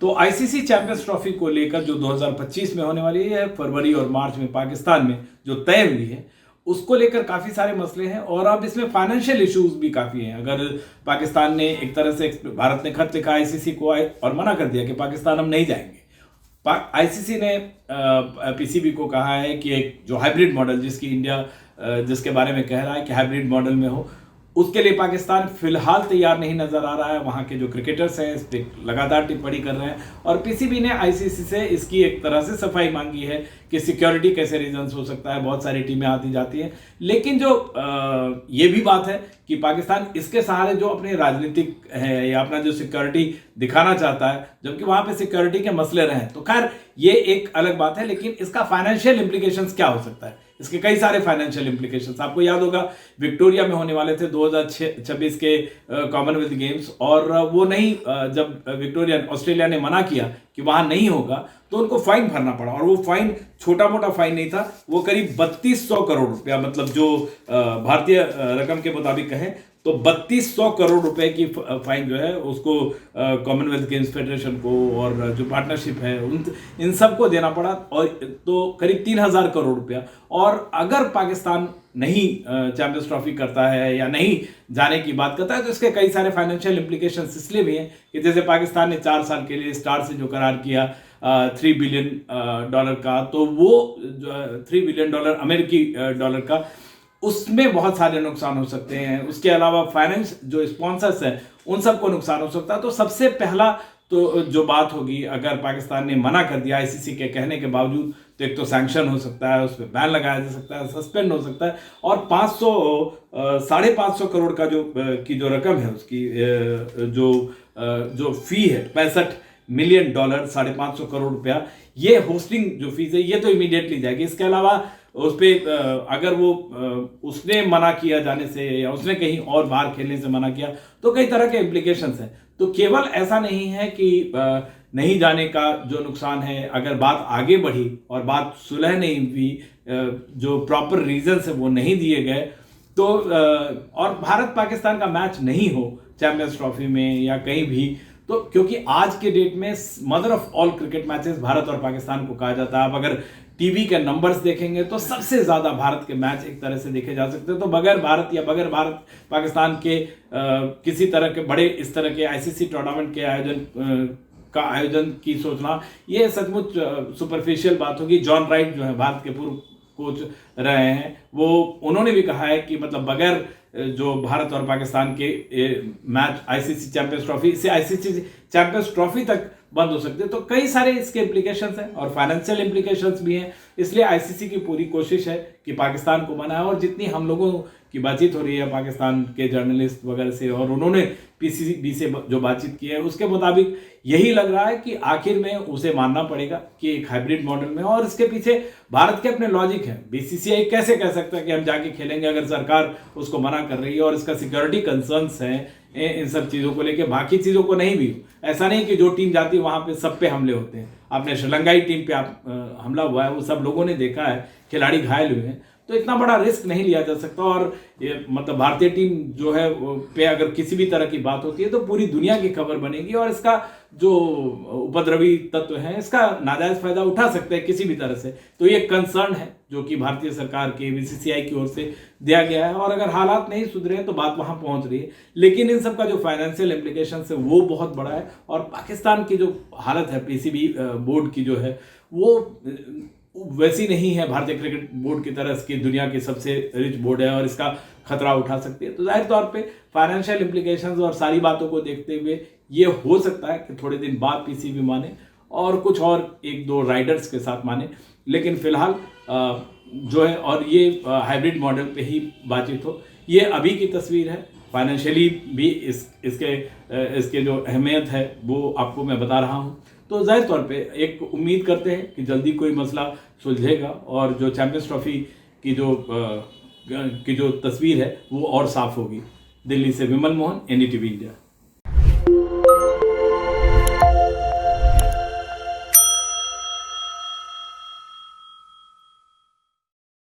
तो ICC champions trophy को लेकर जो 2025 में होने वाली है, फरवरी और मार्च में पाकिस्तान में जो तय हुई है, उसको लेकर काफ़ी सारे मसले हैं और अब इसमें फाइनेंशियल इश्यूज भी काफ़ी हैं। अगर पाकिस्तान ने एक तरह से, भारत ने खत लिखा आईसीसी को और मना कर दिया कि पाकिस्तान हम नहीं जाएंगे। आईसीसी ने पीसीबी को कहा है कि एक जो हाइब्रिड मॉडल जिसके बारे में कह रहा है कि हाइब्रिड मॉडल में हो, उसके लिए पाकिस्तान फिलहाल तैयार नहीं नजर आ रहा है। वहाँ के जो क्रिकेटर्स हैं इस पर लगातार टिप्पणी कर रहे हैं और पीसीबी ने आईसीसी से इसकी एक तरह से सफाई मांगी है कि सिक्योरिटी कैसे रीजंस हो सकता है, बहुत सारी टीमें आती जाती हैं। लेकिन जो ये भी बात है कि पाकिस्तान इसके सहारे जो अपने राजनीतिक है या अपना जो सिक्योरिटी दिखाना चाहता है, जबकि वहाँ पे सिक्योरिटी के मसले रहे, तो खैर ये एक अलग बात है। लेकिन इसका फाइनेंशियल इंप्लीकेशंस क्या हो सकता है, इसके कई सारे फाइनेंशियल इंप्लीकेशंस। आपको याद होगा विक्टोरिया में होने वाले थे 2026 के कॉमनवेल्थ गेम्स, और वो नहीं, जब ऑस्ट्रेलिया ने मना किया कि वहां नहीं होगा तो उनको फाइन भरना पड़ा। और वो फाइन छोटा मोटा फाइन नहीं था, वो करीब 3200 करोड़ रुपया, मतलब जो भारतीय रकम के मुताबिक कहें तो 3200 करोड़ रुपए की फाइन जो है उसको कॉमनवेल्थ गेम्स फेडरेशन को और जो पार्टनरशिप है इन सबको देना पड़ा, और तो करीब 3000 करोड़ रुपया। और अगर पाकिस्तान नहीं चैंपियंस ट्रॉफी करता है या नहीं जाने की बात करता है तो इसके कई सारे फाइनेंशियल इंप्लीकेशंस इसलिए भी हैं कि जैसे पाकिस्तान ने 4 साल के लिए स्टार से जो करार किया $3 बिलियन का, तो वो $3 बिलियन अमेरिकी डॉलर का, उसमें बहुत सारे नुकसान हो सकते हैं। उसके अलावा फाइनेंस जो स्पॉन्सर्स हैं उन सबको नुकसान हो सकता है। तो सबसे पहला तो जो बात होगी, अगर पाकिस्तान ने मना कर दिया आईसीसी के कहने के बावजूद, तो एक तो सैंक्शन हो सकता है, उस पर बैन लगाया जा सकता है, सस्पेंड हो सकता है, और 550 करोड़ का जो रकम है उसकी जो फी है $65 मिलियन, $550 करोड़ रुपया, ये होस्टिंग जो फीस है ये तो इमीडिएटली जाएगी। इसके अलावा उस पर अगर वो उसने मना किया जाने से या उसने कहीं और बाहर खेलने से मना किया तो कई तरह के इम्प्लीकेशंस हैं। तो केवल ऐसा नहीं है कि नहीं जाने का जो नुकसान है, अगर बात आगे बढ़ी और बात सुलह नहीं हुई, जो प्रॉपर रीजंस है वो नहीं दिए गए, तो और भारत पाकिस्तान का मैच नहीं हो चैंपियंस ट्रॉफी में या कहीं भी, तो क्योंकि आज के डेट में mother of all cricket matches Bharat और पाकिस्तान को कहा जाता है। अब अगर टीवी के नंबर्स देखेंगे तो सबसे ज्यादा भारत के मैच एक तरह से देखे जा सकते हैं। तो बगैर भारत पाकिस्तान के किसी तरह के बड़े इस तरह के आईसीसी टूर्नामेंट के आयोजन की सोचना, ये सचमुच सुपरफिशियल बात होगी। जॉन राइट जो है भारत के पूर्व कोच रहे हैं, उन्होंने भी कहा है कि मतलब बगैर जो भारत और पाकिस्तान के मैच आईसीसी चैंपियंस ट्रॉफी से आईसीसी चैंपियंस ट्रॉफी तक बंद हो सकते हैं। तो कई सारे इसके इम्प्लीकेशंस हैं और फाइनेंशियल इम्प्लीकेशंस भी हैं। इसलिए आईसीसी की पूरी कोशिश है कि पाकिस्तान को मनाए, और जितनी हम लोगों की बातचीत हो रही है पाकिस्तान के जर्नलिस्ट वगैरह से, और उन्होंने पीसीबी से जो बातचीत की है उसके मुताबिक यही लग रहा है कि आखिर में उसे मानना पड़ेगा कि एक हाइब्रिड मॉडल में, और इसके पीछे भारत के अपने लॉजिक है। बीसीसीआई कैसे कह सकता है कि हम जाके खेलेंगे अगर सरकार उसको मना कर रही है, और इसका सिक्योरिटी कंसर्न्स हैं इन सब चीज़ों को लेके, बाकी चीज़ों को नहीं भी। ऐसा नहीं कि जो टीम जाती है वहाँ पे सब पे हमले होते हैं। आपने श्रीलंकाई टीम पे हमला हुआ है, वो सब लोगों ने देखा है, खिलाड़ी घायल हुए हैं, तो इतना बड़ा रिस्क नहीं लिया जा सकता। और ये मतलब भारतीय टीम जो है पे अगर किसी भी तरह की बात होती है तो पूरी दुनिया की खबर बनेगी, और इसका जो उपद्रवी तत्व है इसका नाजायज फायदा उठा सकते हैं किसी भी तरह से। तो ये कंसर्न है जो कि भारतीय सरकार के बीसीसीआई की ओर से दिया गया है, और अगर हालात नहीं सुधरे तो बात वहां पहुंच रही है। लेकिन इन सब का जो फाइनेंशियल इम्प्लीकेशन है वो बहुत बड़ा है, और पाकिस्तान की जो हालत है पीसीबी बोर्ड की जो है वो वैसी नहीं है भारतीय क्रिकेट बोर्ड की तरह की दुनिया की सबसे रिच बोर्ड है, और इसका खतरा उठा सकती है। तो जाहिर तौर पे फाइनेंशियल इम्प्लीकेशंस और सारी बातों को देखते हुए ये हो सकता है कि थोड़े दिन बाद पीसीबी माने और कुछ और 1-2 राइडर्स के साथ माने। लेकिन फिलहाल जो है, और ये हाइब्रिड मॉडल पे ही बातचीत हो, ये अभी की तस्वीर है। फाइनेंशियली भी इसके जो अहमियत है वो आपको मैं बता रहा हूँ। तो जाहिर तौर पे एक उम्मीद करते हैं कि जल्दी कोई मसला सुलझेगा और जो चैंपियंस ट्रॉफी की जो तस्वीर है वो और साफ होगी। दिल्ली से विमल मोहन, एनडीटीवी इंडिया।